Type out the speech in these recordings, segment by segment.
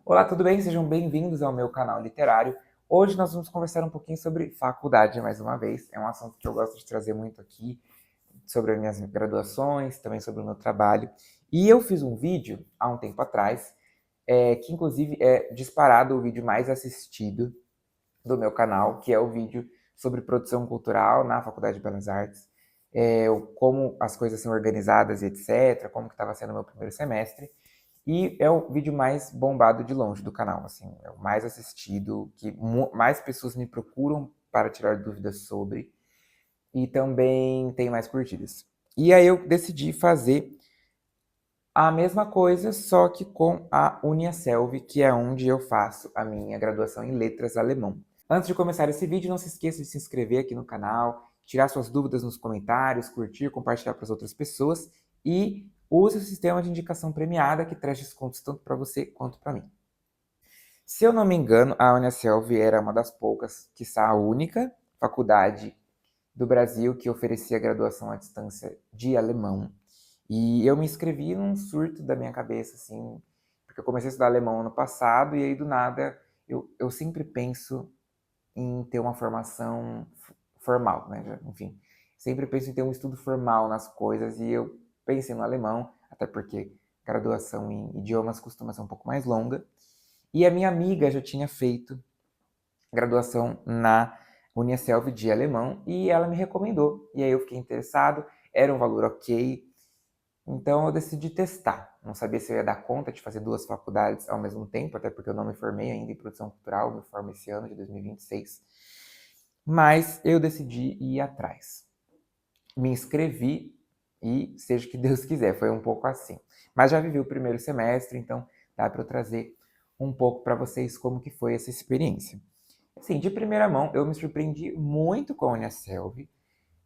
Olá, tudo bem? Sejam bem-vindos ao meu canal literário. Hoje nós vamos conversar um pouquinho sobre faculdade mais uma vez. É um assunto que eu gosto de trazer muito aqui, sobre as minhas graduações, também sobre o meu trabalho. E eu fiz um vídeo há um tempo atrás, que inclusive é disparado o vídeo mais assistido do meu canal, que é o vídeo sobre produção cultural na Faculdade de Belas Artes, como as coisas são organizadas e etc., como que estava sendo o meu primeiro semestre. E é o vídeo mais bombado de longe do canal, assim, é o mais assistido, que mais pessoas me procuram para tirar dúvidas sobre, e também tem mais curtidas. E aí eu decidi fazer a mesma coisa, só que com a Uniaselv, que é onde eu faço a minha graduação em Letras Alemão. Antes de começar esse vídeo, não se esqueça de se inscrever aqui no canal, tirar suas dúvidas nos comentários, curtir, compartilhar para as outras pessoas e use o sistema de indicação premiada que traz descontos tanto para você quanto para mim. Se eu não me engano, a Uniaselv era uma das poucas, quiçá a única, faculdade do Brasil que oferecia graduação à distância de alemão. E eu me inscrevi num surto da minha cabeça, assim, porque eu comecei a estudar alemão ano passado e aí do nada eu sempre penso em ter uma formação formal, né? Enfim, sempre penso em ter um estudo formal nas coisas e eu pensei no alemão, até porque graduação em idiomas costuma ser um pouco mais longa. E a minha amiga já tinha feito graduação na Uniaselv de alemão e ela me recomendou. E aí eu fiquei interessado, era um valor ok, então eu decidi testar. Não sabia se eu ia dar conta de fazer duas faculdades ao mesmo tempo, até porque eu não me formei ainda em produção cultural, me formo esse ano de 2026. Mas eu decidi ir atrás. Me inscrevi e seja o que Deus quiser, foi um pouco assim. Mas já vivi o primeiro semestre, então dá para eu trazer um pouco para vocês como que foi essa experiência. Assim, de primeira mão, eu me surpreendi muito com a Uniaselv.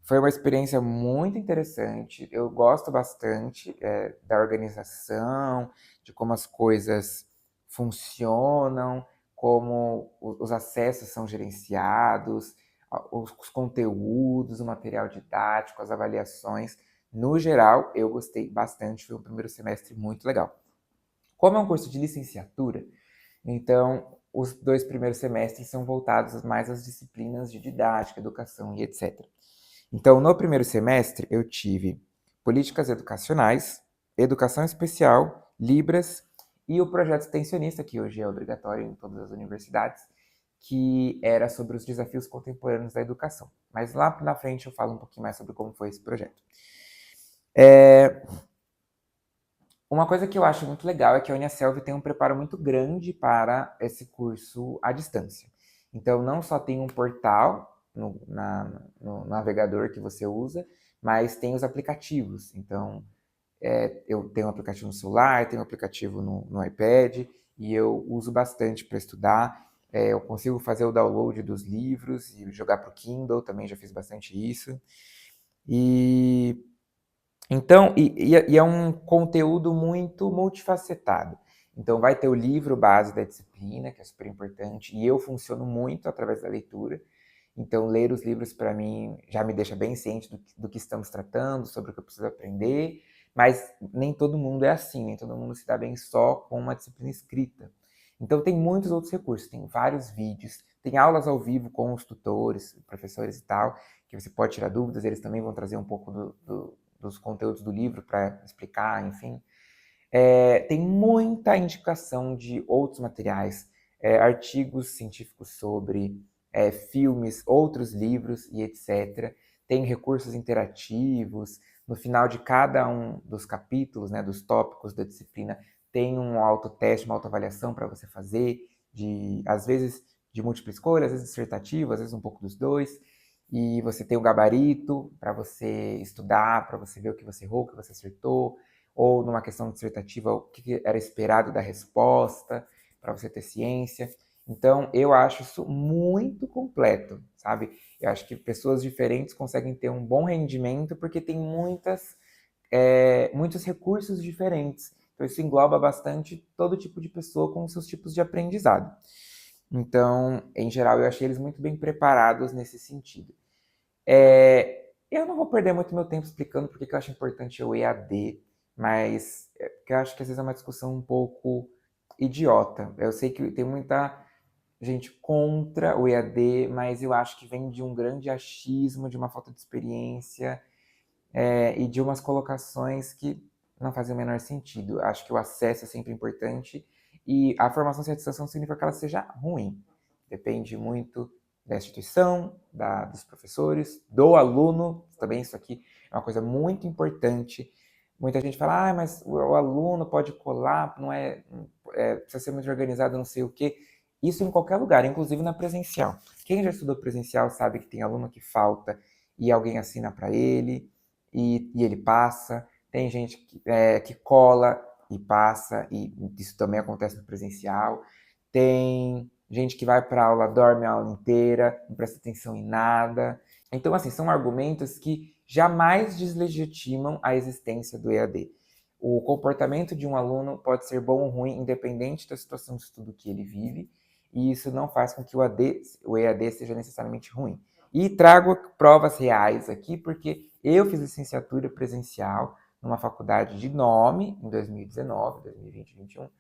Foi uma experiência muito interessante. Eu gosto bastante da organização, de como as coisas funcionam, como os acessos são gerenciados, os conteúdos, o material didático, as avaliações. No geral, eu gostei bastante. Foi um primeiro semestre muito legal. Como é um curso de licenciatura, então os dois primeiros semestres são voltados mais às disciplinas de didática, educação e etc. Então, no primeiro semestre, eu tive políticas educacionais, educação especial, Libras e o projeto extensionista, que hoje é obrigatório em todas as universidades, que era sobre os desafios contemporâneos da educação. Mas lá na frente eu falo um pouquinho mais sobre como foi esse projeto. Uma coisa que eu acho muito legal é que a Uniaselv tem um preparo muito grande para esse curso à distância. Então, não só tem um portal no navegador que você usa, mas tem os aplicativos. Então, eu tenho um aplicativo no celular, tenho um aplicativo no iPad, e eu uso bastante para estudar. Eu consigo fazer o download dos livros e jogar para o Kindle, também já fiz bastante isso. E então, e é um conteúdo muito multifacetado. Então, vai ter o livro base da disciplina, que é super importante, e eu funciono muito através da leitura. Então, ler os livros, para mim, já me deixa bem ciente do que estamos tratando, sobre o que eu preciso aprender, mas nem todo mundo é assim, nem todo mundo se dá bem só com uma disciplina escrita. Então, tem muitos outros recursos, tem vários vídeos, tem aulas ao vivo com os tutores, professores e tal, que você pode tirar dúvidas, eles também vão trazer um pouco dos conteúdos do livro para explicar, enfim. Tem muita indicação de outros materiais, artigos científicos sobre filmes, outros livros e etc. Tem recursos interativos. No final de cada um dos capítulos, né, dos tópicos da disciplina, tem um autoteste, uma autoavaliação para você fazer, às vezes de múltipla escolha, às vezes dissertativo, às vezes um pouco dos dois. E você tem o gabarito para você estudar, para você ver o que você errou, o que você acertou, ou numa questão dissertativa, o que era esperado da resposta, para você ter ciência. Então, eu acho isso muito completo, sabe? Eu acho que pessoas diferentes conseguem ter um bom rendimento porque tem muitos recursos diferentes. Então, isso engloba bastante todo tipo de pessoa com seus tipos de aprendizado. Então, em geral, eu achei eles muito bem preparados nesse sentido. Eu não vou perder muito meu tempo explicando porque que eu acho importante o EAD, mas porque eu acho que às vezes é uma discussão um pouco idiota. Eu sei que tem muita gente contra o EAD, mas eu acho que vem de um grande achismo, de uma falta de experiência, e de umas colocações que não fazem o menor sentido. Acho que o acesso é sempre importante e a formação sem attestação significa que ela seja ruim. Depende muito da instituição, dos professores, do aluno. Também isso aqui é uma coisa muito importante. Muita gente fala, mas o aluno pode colar, não precisa ser muito organizado, não sei o quê. Isso em qualquer lugar, inclusive na presencial. Quem já estudou presencial sabe que tem aluno que falta e alguém assina para ele e ele passa. Tem gente que cola e passa, e isso também acontece no presencial. Tem gente que vai para aula, dorme a aula inteira, não presta atenção em nada. Então, assim, são argumentos que jamais deslegitimam a existência do EAD. O comportamento de um aluno pode ser bom ou ruim, independente da situação de estudo que ele vive, e isso não faz com que o EAD seja necessariamente ruim. E trago provas reais aqui, porque eu fiz licenciatura presencial numa faculdade de nome em 2019, 2020, 2021.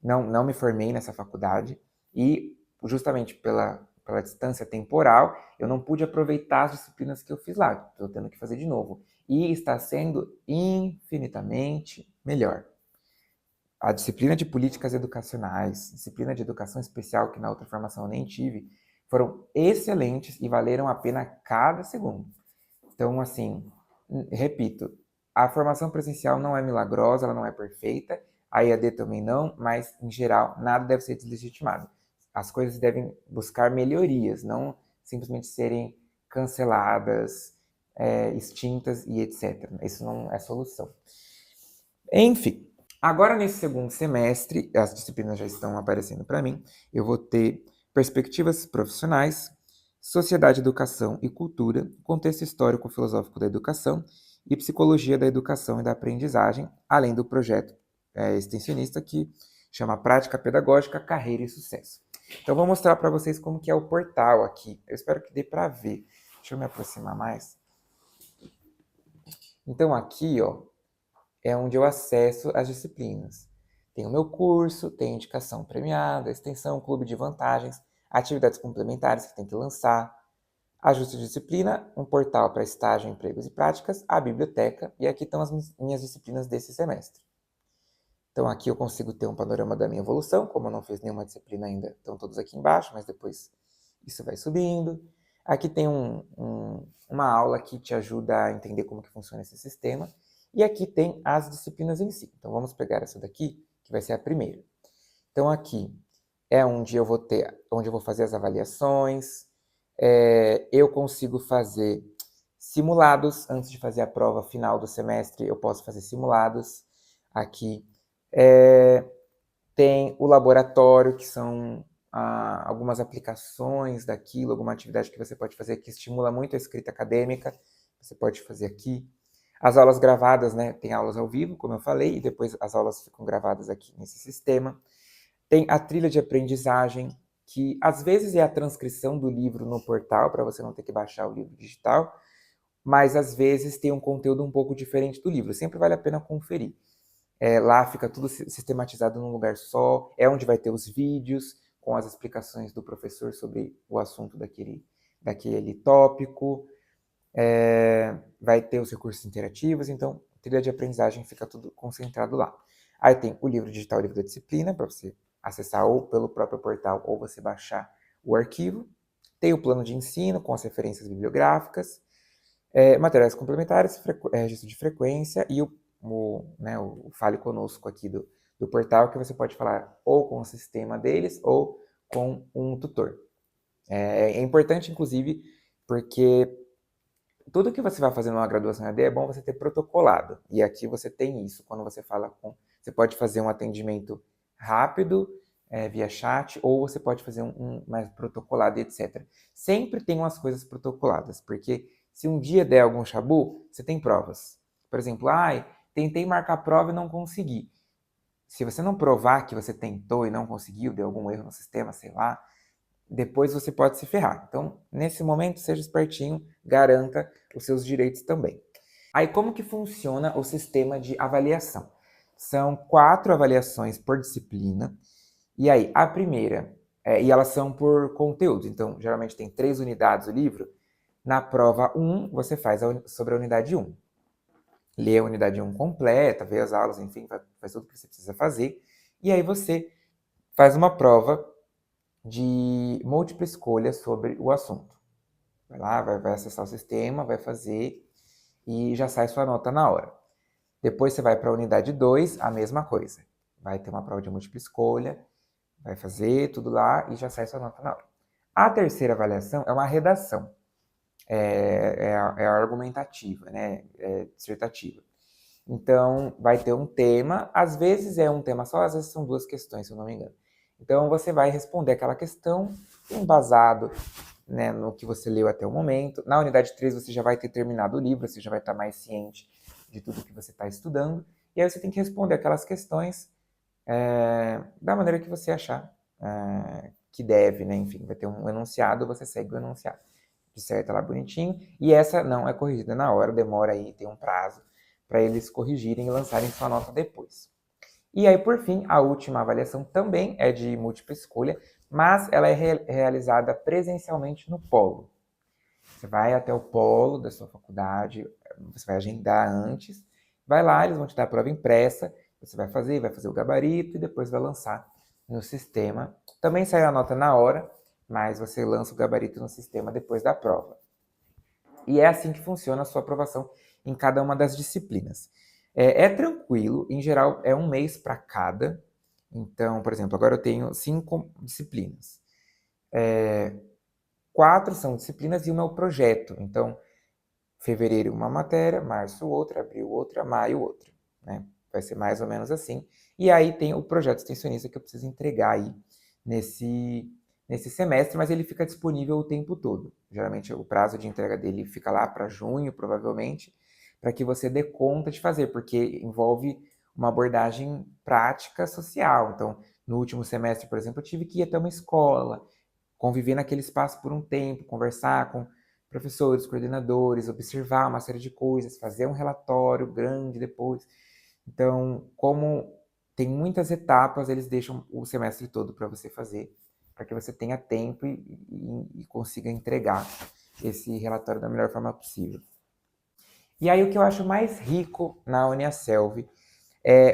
Não me formei nessa faculdade e justamente pela distância temporal, eu não pude aproveitar as disciplinas que eu fiz lá. Estou tendo que fazer de novo. E está sendo infinitamente melhor. A disciplina de políticas educacionais, disciplina de educação especial, que na outra formação eu nem tive, foram excelentes e valeram a pena cada segundo. Então, assim, repito, a formação presencial não é milagrosa, ela não é perfeita, a EAD também não, mas, em geral, nada deve ser deslegitimado. As coisas devem buscar melhorias, não simplesmente serem canceladas, extintas e etc. Isso não é solução. Enfim, agora nesse segundo semestre, as disciplinas já estão aparecendo para mim, eu vou ter perspectivas profissionais, sociedade, educação e cultura, contexto histórico-filosófico da educação e psicologia da educação e da aprendizagem, além do projeto extensionista que chama Prática Pedagógica, Carreira e Sucesso. Então, vou mostrar para vocês como que é o portal aqui. Eu espero que dê para ver. Deixa eu me aproximar mais. Então, aqui, ó, é onde eu acesso as disciplinas. Tem o meu curso, tem indicação premiada, extensão, clube de vantagens, atividades complementares que tem que lançar, ajuste de disciplina, um portal para estágio, empregos e práticas, a biblioteca, e aqui estão as minhas disciplinas desse semestre. Então aqui eu consigo ter um panorama da minha evolução, como eu não fiz nenhuma disciplina ainda, estão todos aqui embaixo, mas depois isso vai subindo. Aqui tem uma aula que te ajuda a entender como que funciona esse sistema. E aqui tem as disciplinas em si. Então vamos pegar essa daqui, que vai ser a primeira. Então aqui é onde eu vou fazer as avaliações. Eu consigo fazer simulados antes de fazer a prova final do semestre. Eu posso fazer simulados aqui. Tem o laboratório, que são algumas aplicações daquilo, alguma atividade que você pode fazer que estimula muito a escrita acadêmica. Você pode fazer aqui. As aulas gravadas, né? Tem aulas ao vivo, como eu falei, e depois as aulas ficam gravadas aqui nesse sistema. Tem a trilha de aprendizagem, que às vezes é a transcrição do livro no portal, para você não ter que baixar o livro digital, mas às vezes tem um conteúdo um pouco diferente do livro. Sempre vale a pena conferir. Lá fica tudo sistematizado num lugar só, é onde vai ter os vídeos com as explicações do professor sobre o assunto daquele tópico. Vai ter os recursos interativos, então trilha de aprendizagem fica tudo concentrado lá. Aí tem o livro digital, o livro da disciplina, para você acessar ou pelo próprio portal ou você baixar o arquivo. Tem o plano de ensino com as referências bibliográficas, materiais complementares, registro de frequência e o Fale Conosco aqui do portal, que você pode falar ou com o sistema deles ou com um tutor. É importante, inclusive, porque tudo que você vai fazer numa graduação EAD é bom você ter protocolado. E aqui você tem isso. Quando você fala você pode fazer um atendimento rápido, via chat, ou você pode fazer um mais protocolado, etc. Sempre tem umas coisas protocoladas, porque se um dia der algum chabu, você tem provas. Por exemplo, tentei marcar a prova e não consegui. Se você não provar que você tentou e não conseguiu, deu algum erro no sistema, sei lá, depois você pode se ferrar. Então, nesse momento, seja espertinho, garanta os seus direitos também. Aí, como que funciona o sistema de avaliação? São 4 avaliações por disciplina. E aí, a primeira, e elas são por conteúdo, então geralmente tem 3 unidades o livro. Na prova 1, você faz sobre a unidade 1. Lê a unidade 1 completa, vê as aulas, enfim, faz tudo o que você precisa fazer. E aí você faz uma prova de múltipla escolha sobre o assunto. Vai lá, vai acessar o sistema, vai fazer e já sai sua nota na hora. Depois você vai para a unidade 2, a mesma coisa. Vai ter uma prova de múltipla escolha, vai fazer tudo lá e já sai sua nota na hora. A terceira avaliação é uma redação. É argumentativa, né? É dissertativa. Então, vai ter um tema, às vezes é um tema só, às vezes são 2 questões, se eu não me engano. Então, você vai responder aquela questão embasado, né, no que você leu até o momento. Na unidade 3, você já vai ter terminado o livro, você já vai estar mais ciente de tudo que você está estudando. E aí você tem que responder aquelas questões da maneira que você achar que deve, né? Enfim, vai ter um enunciado, você segue o enunciado. Disserta lá bonitinho. E essa não é corrigida na hora, demora aí, tem um prazo para eles corrigirem e lançarem sua nota depois. E aí, por fim, a última avaliação também é de múltipla escolha, mas ela é realizada presencialmente no polo. Você vai até o polo da sua faculdade, você vai agendar antes, vai lá, eles vão te dar a prova impressa, você vai fazer o gabarito e depois vai lançar no sistema. Também sai a nota na hora, mas você lança o gabarito no sistema depois da prova. E é assim que funciona a sua aprovação em cada uma das disciplinas. É tranquilo, em geral é um mês para cada. Então, por exemplo, agora eu tenho 5 disciplinas. 4 são disciplinas e uma é o projeto. Então, fevereiro uma matéria, março outra, abril outra, maio outra. Né? Vai ser mais ou menos assim. E aí tem o projeto extensionista que eu preciso entregar aí nesse semestre, mas ele fica disponível o tempo todo. Geralmente o prazo de entrega dele fica lá para junho, provavelmente, para que você dê conta de fazer, porque envolve uma abordagem prática social. Então, no último semestre, por exemplo, eu tive que ir até uma escola, conviver naquele espaço por um tempo, conversar com professores, coordenadores, observar uma série de coisas, fazer um relatório grande depois. Então, como tem muitas etapas, eles deixam o semestre todo para você fazer, para que você tenha tempo e consiga entregar esse relatório da melhor forma possível. E aí o que eu acho mais rico na Uniaselv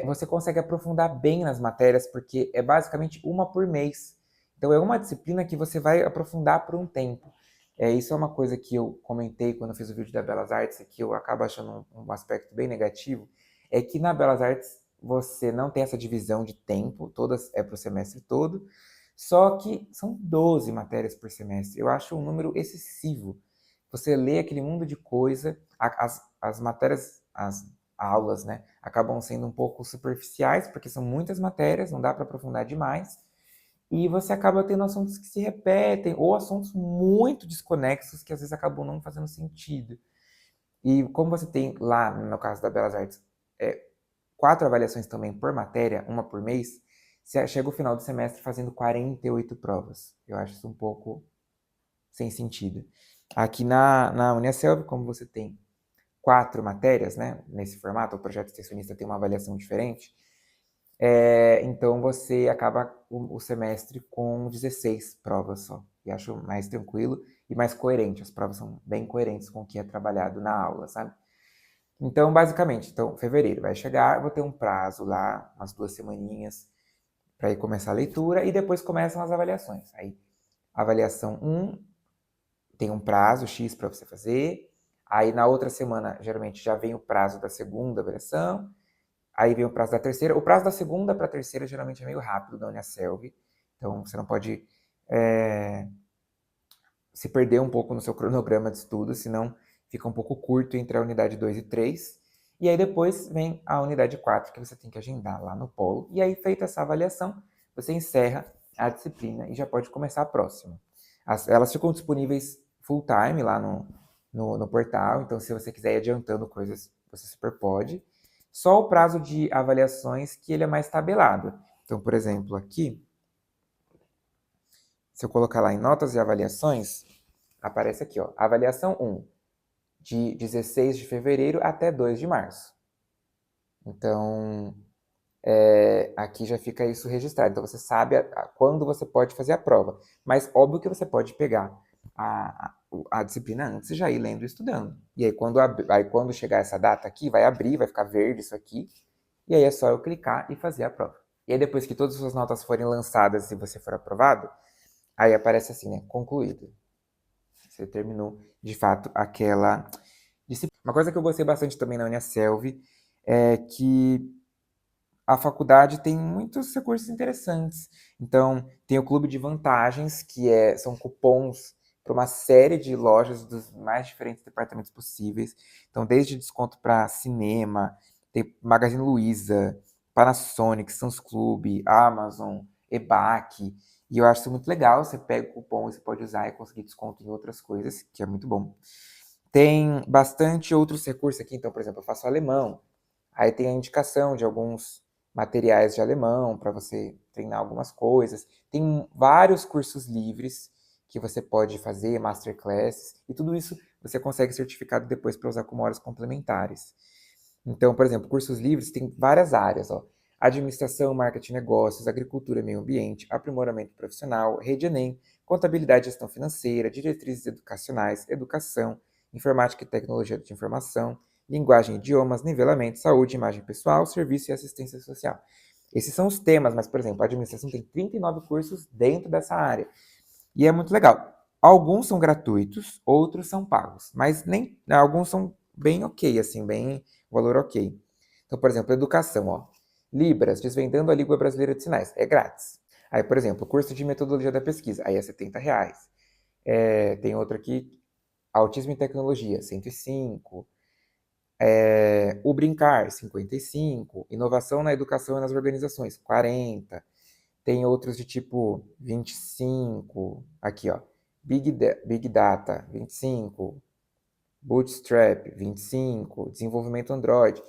você consegue aprofundar bem nas matérias, porque é basicamente uma por mês. Então é uma disciplina que você vai aprofundar por um tempo. Isso é uma coisa que eu comentei quando eu fiz o vídeo da Belas Artes, que eu acabo achando um aspecto bem negativo, é que na Belas Artes você não tem essa divisão de tempo, todas é para o semestre todo, só que são 12 matérias por semestre. Eu acho um número excessivo. Você lê aquele mundo de coisa, as matérias, as aulas, né, acabam sendo um pouco superficiais, porque são muitas matérias, não dá para aprofundar demais, e você acaba tendo assuntos que se repetem, ou assuntos muito desconexos, que às vezes acabam não fazendo sentido. E como você tem lá, no caso da Belas Artes, 4 avaliações também por matéria, uma por mês, você chega o final do semestre fazendo 48 provas. Eu acho isso um pouco sem sentido. Aqui na Uniaselv, como você tem 4 matérias, né? Nesse formato, o projeto extensionista tem uma avaliação diferente. Então você acaba o semestre com 16 provas só. E acho mais tranquilo e mais coerente. As provas são bem coerentes com o que é trabalhado na aula, sabe? Então, basicamente, fevereiro vai chegar, eu vou ter um prazo lá, umas 2 semaninhas, para ir começar a leitura, e depois começam as avaliações. Aí, avaliação 1 tem um prazo X para você fazer. Aí, na outra semana, geralmente já vem o prazo da segunda avaliação. Aí vem o prazo da terceira. O prazo da segunda para a terceira geralmente é meio rápido da Uniaselv. Então, você não pode se perder um pouco no seu cronograma de estudo, senão fica um pouco curto entre a unidade 2 e 3. E aí depois vem a unidade 4, que você tem que agendar lá no polo. E aí, feita essa avaliação, você encerra a disciplina e já pode começar a próxima. Elas ficam disponíveis full time lá no portal, então se você quiser ir adiantando coisas, você super pode. Só o prazo de avaliações que ele é mais tabelado. Então, por exemplo, aqui, se eu colocar lá em notas e avaliações, aparece aqui, ó, avaliação 1, de 16 de fevereiro até 2 de março. Então, aqui já fica isso registrado. Então, você sabe quando você pode fazer a prova. Mas, óbvio que você pode pegar a disciplina antes e já ir lendo e estudando. E aí, quando chegar essa data aqui, vai abrir, vai ficar verde isso aqui. E aí é só eu clicar e fazer a prova. E aí, depois que todas as suas notas forem lançadas e você for aprovado, aí aparece assim, né? Concluído. Você terminou, de fato, aquela disciplina. Uma coisa que eu gostei bastante também na Uniaselv é que a faculdade tem muitos recursos interessantes. Então, tem o Clube de Vantagens, que são cupons para uma série de lojas dos mais diferentes departamentos possíveis. Então, desde desconto para cinema, tem Magazine Luiza, Panasonic, Sam's Club, Amazon, EBAC. E eu acho isso muito legal. Você pega o cupom e você pode usar e conseguir desconto em outras coisas, que é muito bom. Tem bastante outros recursos aqui. Então, por exemplo, eu faço alemão. Aí tem a indicação de alguns materiais de alemão para você treinar algumas coisas. Tem vários cursos livres que você pode fazer, masterclasses, e tudo isso você consegue certificado depois para usar como horas complementares. Então, por exemplo, cursos livres tem várias áreas, ó. Administração, marketing, negócios, agricultura, meio ambiente, aprimoramento profissional, rede Enem, contabilidade e gestão financeira, diretrizes educacionais, educação, informática e tecnologia de informação, linguagem e idiomas, nivelamento, saúde, imagem pessoal, serviço e assistência social. Esses são os temas, mas, por exemplo, a administração tem 39 cursos dentro dessa área. E é muito legal. Alguns são gratuitos, outros são pagos, mas nem alguns são bem ok, assim, bem valor ok. Então, por exemplo, educação, ó. Libras, desvendando a língua brasileira de sinais, é grátis. Aí, por exemplo, curso de metodologia da pesquisa, aí é R$ 70. Tem outro aqui, autismo e tecnologia, 105. O Brincar, 55. Inovação na educação e nas organizações, 40. Tem outros de tipo 25. Aqui, ó. Big Data, 25. Bootstrap, 25. Desenvolvimento Android.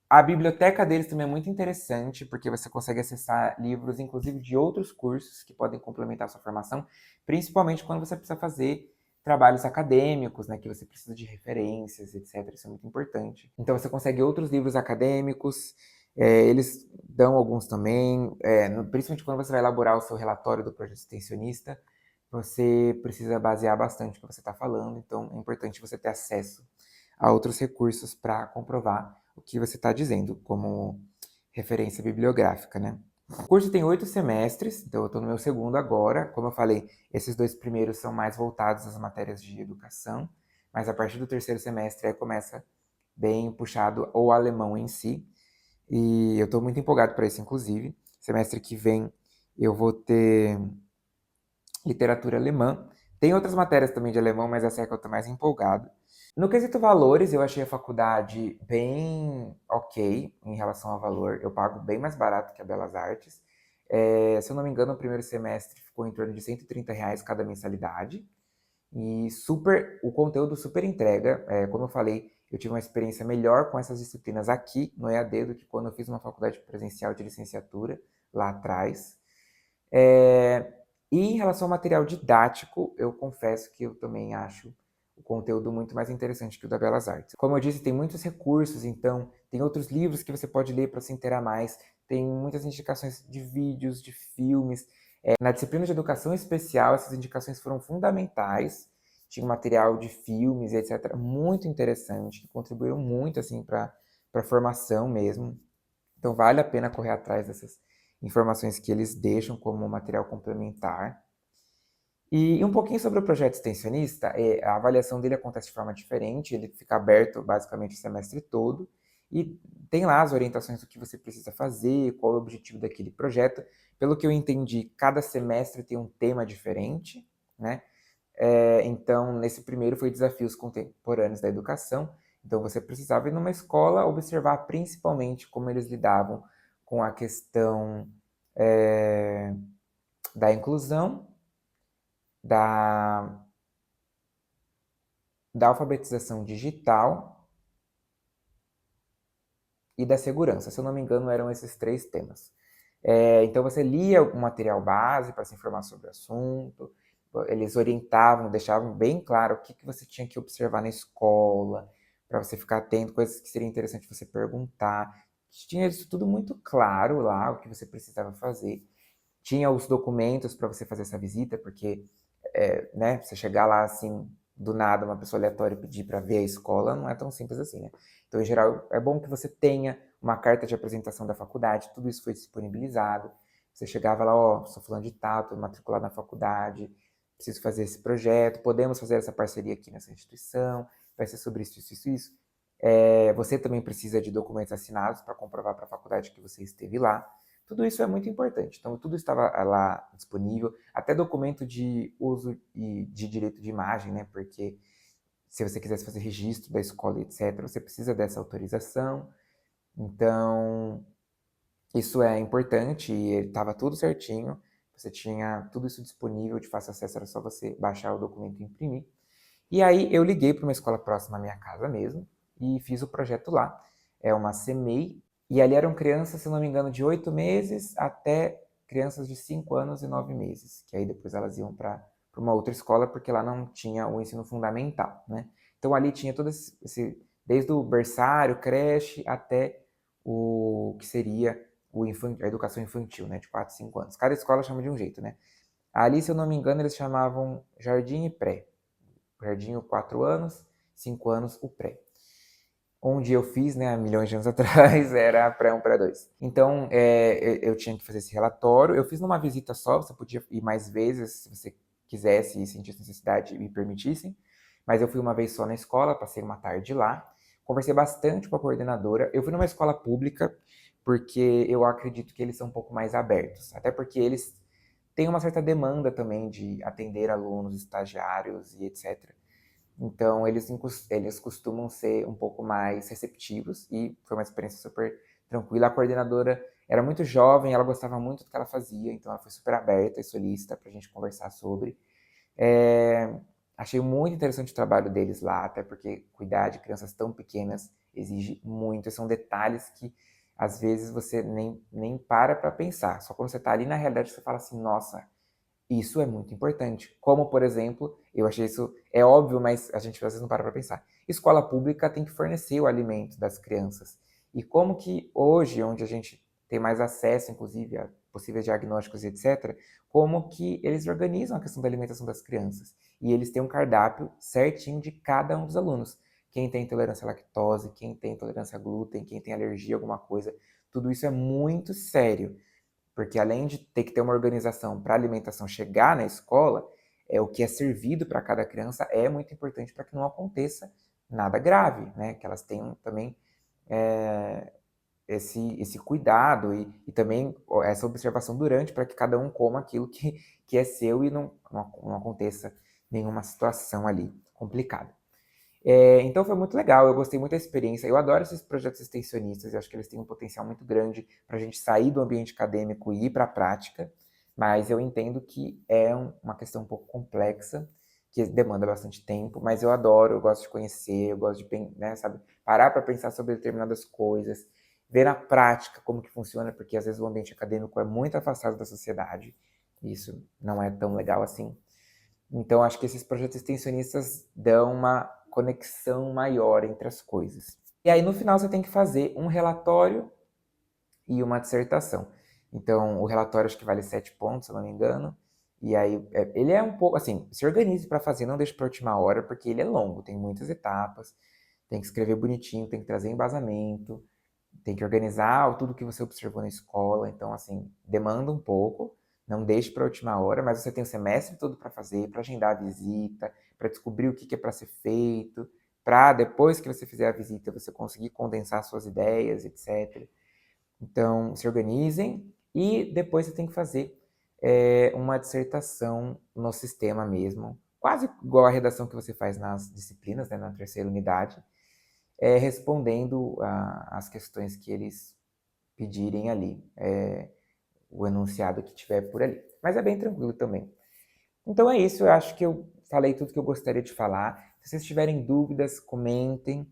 A biblioteca deles também é muito interessante, porque você consegue acessar livros, inclusive de outros cursos que podem complementar a sua formação, principalmente quando você precisa fazer trabalhos acadêmicos, né, que você precisa de referências, etc. Isso é muito importante. Então você consegue outros livros acadêmicos, eles dão alguns também, principalmente quando você vai elaborar o seu relatório do projeto extensionista, você precisa basear bastante o que você está falando, então é importante você ter acesso a outros recursos para comprovar o que você está dizendo, como referência bibliográfica, né? O curso tem 8 semestres, então eu estou no meu segundo agora. Como eu falei, esses 2 primeiros são mais voltados às matérias de educação, mas a partir do terceiro semestre aí começa bem puxado o alemão em si. E eu estou muito empolgado para isso, inclusive. Semestre que vem eu vou ter literatura alemã. Tem outras matérias também de alemão, mas essa é a que eu estou mais empolgado. No quesito valores, eu achei a faculdade bem ok em relação ao valor. Eu pago bem mais barato que a Belas Artes. Se eu não me engano, o primeiro semestre ficou em torno de R$ 130 cada mensalidade. E o conteúdo super entrega. Como eu falei, eu tive uma experiência melhor com essas disciplinas aqui no EAD do que quando eu fiz uma faculdade presencial de licenciatura lá atrás. E em relação ao material didático, eu confesso que eu também acho o conteúdo muito mais interessante que o da Belas Artes. Como eu disse, tem muitos recursos, então tem outros livros que você pode ler para se inteirar mais, tem muitas indicações de vídeos, de filmes. Na disciplina de educação especial, essas indicações foram fundamentais. Tinha um material de filmes, etc., muito interessante, que contribuíram muito assim, para a formação mesmo. Então vale a pena correr atrás dessas informações que eles deixam como material complementar. E um pouquinho sobre o projeto extensionista, a avaliação dele acontece de forma diferente, ele fica aberto basicamente o semestre todo, e tem lá as orientações do que você precisa fazer, qual é o objetivo daquele projeto. Pelo que eu entendi, cada semestre tem um tema diferente, né? Então, nesse primeiro foi desafios contemporâneos da educação, então você precisava ir numa escola observar principalmente como eles lidavam com a questão da inclusão, da, da alfabetização digital e da segurança. Se eu não me engano, eram esses 3 temas. Então você lia o material base para se informar sobre o assunto, eles orientavam, deixavam bem claro o que você tinha que observar na escola, para você ficar atento, coisas que seria interessante você perguntar. tinha isso tudo muito claro lá, o que você precisava fazer. Tinha os documentos para você fazer essa visita, porque né, você chegar lá assim, do nada, uma pessoa aleatória pedir para ver a escola, não é tão simples assim, né? Então, em geral, é bom que você tenha uma carta de apresentação da faculdade, tudo isso foi disponibilizado. Você chegava lá, ó, sou fulano de tal, tô matriculado na faculdade, preciso fazer esse projeto, podemos fazer essa parceria aqui nessa instituição, vai ser sobre isso, isso, isso, isso. Você também precisa de documentos assinados para comprovar para a faculdade que você esteve lá. Tudo isso é muito importante. Então, tudo estava lá disponível, até documento de uso e de direito de imagem, né? Porque se você quisesse fazer registro da escola, etc., você precisa dessa autorização. Então, isso é importante e estava tudo certinho. Você tinha tudo isso disponível de fácil acesso, era só você baixar o documento e imprimir. E aí eu liguei para uma escola próxima à minha casa mesmo e fiz o projeto lá. É uma CMEI, e ali eram crianças, se não me engano, de 8 meses até crianças de 5 anos e 9 meses, que aí depois elas iam para uma outra escola, porque lá não tinha o ensino fundamental, né? Então ali tinha todo desde o berçário, creche, até o que seria a educação infantil, né, de 4, 5 anos. Cada escola chama de um jeito, né? Ali, se eu não me engano, eles chamavam jardim e pré. Jardim, 4 anos, 5 anos, o pré. Onde eu fiz, né, há milhões de anos atrás, era pré-1, pré-2. Então, eu tinha que fazer esse relatório. Eu fiz numa visita só, você podia ir mais vezes, se você quisesse e sentisse necessidade e me permitissem. Mas eu fui uma vez só na escola, passei uma tarde lá. Conversei bastante com a coordenadora. Eu fui numa escola pública, porque eu acredito que eles são um pouco mais abertos. Até porque eles têm uma certa demanda também de atender alunos, estagiários e etc. Então, eles costumam ser um pouco mais receptivos e foi uma experiência super tranquila. A coordenadora era muito jovem, ela gostava muito do que ela fazia, então ela foi super aberta e solícita para a gente conversar sobre. É, Achei muito interessante o trabalho deles lá, até porque cuidar de crianças tão pequenas exige muito. São detalhes que às vezes você nem para pensar. Só quando você está ali na realidade você fala assim, nossa, isso é muito importante. Como, por exemplo, eu achei isso é óbvio, mas a gente às vezes não para pensar. Escola pública tem que fornecer o alimento das crianças. E como que hoje, onde a gente tem mais acesso, inclusive, a possíveis diagnósticos e etc., como que eles organizam a questão da alimentação das crianças. E eles têm um cardápio certinho de cada um dos alunos. Quem tem intolerância à lactose, quem tem intolerância a glúten, quem tem alergia a alguma coisa. Tudo isso é muito sério. Porque além de ter que ter uma organização para a alimentação chegar na escola, o que é servido para cada criança é muito importante para que não aconteça nada grave, né? Que elas tenham também é, esse cuidado e também essa observação durante para que cada um coma aquilo que é seu e não aconteça nenhuma situação ali complicada. Então foi muito legal, eu gostei muito da experiência. Eu adoro esses projetos extensionistas, eu acho que eles têm um potencial muito grande para a gente sair do ambiente acadêmico e ir para a prática, mas eu entendo que é uma questão um pouco complexa, que demanda bastante tempo, mas eu adoro, eu gosto de conhecer, eu gosto de, né, sabe, parar para pensar sobre determinadas coisas, ver na prática como que funciona, porque às vezes o ambiente acadêmico é muito afastado da sociedade, e isso não é tão legal assim. Então, acho que esses projetos extensionistas dão uma conexão maior entre as coisas. E aí, no final, você tem que fazer um relatório e uma dissertação. Então, o relatório acho que vale 7 pontos, se eu não me engano. E aí, ele é um pouco, assim, se organize para fazer, não deixe para a última hora, porque ele é longo, tem muitas etapas, tem que escrever bonitinho, tem que trazer embasamento, tem que organizar tudo que você observou na escola, então assim, demanda um pouco, não deixe para a última hora, mas você tem o semestre todo para fazer, para agendar a visita, para descobrir o que é para ser feito, para depois que você fizer a visita você conseguir condensar suas ideias, etc. Então, se organizem e depois você tem que fazer uma dissertação no sistema mesmo, quase igual a redação que você faz nas disciplinas, né, na terceira unidade, respondendo as questões que eles pedirem ali, o enunciado que tiver por ali. Mas é bem tranquilo também. Então é isso, eu acho que eu falei tudo que eu gostaria de falar. Se vocês tiverem dúvidas, comentem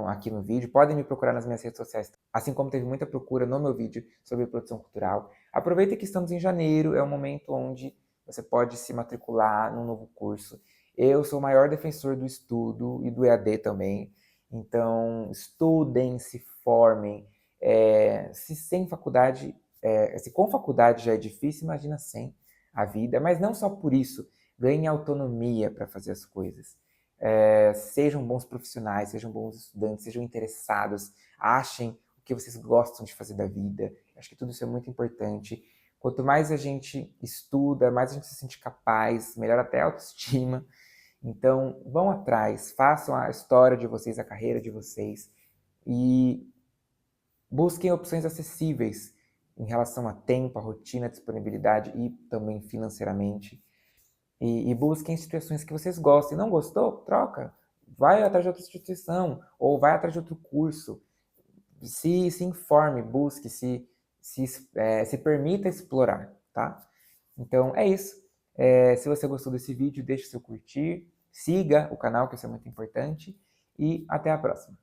aqui no vídeo. Podem me procurar nas minhas redes sociais, assim como teve muita procura no meu vídeo sobre produção cultural. Aproveita que estamos em janeiro, é um momento onde você pode se matricular num novo curso. Eu sou o maior defensor do estudo e do EAD também. Então, estudem, se formem. Se sem faculdade, se com faculdade já é difícil, imagina sem a vida. Mas não só por isso, ganhem autonomia para fazer as coisas. Sejam bons profissionais, sejam bons estudantes, sejam interessados, achem o que vocês gostam de fazer da vida. Acho que tudo isso é muito importante. Quanto mais a gente estuda, mais a gente se sente capaz, melhora até a autoestima. Então, vão atrás, façam a história de vocês, a carreira de vocês e busquem opções acessíveis em relação a tempo, a rotina, a disponibilidade e também financeiramente. E busquem instituições que vocês gostem. Não gostou? Troca. Vai atrás de outra instituição ou vai atrás de outro curso. Se informe, busque, se permita explorar, tá? Então é isso. Se você gostou desse vídeo, deixe seu curtir, siga o canal, que isso é muito importante, e até a próxima.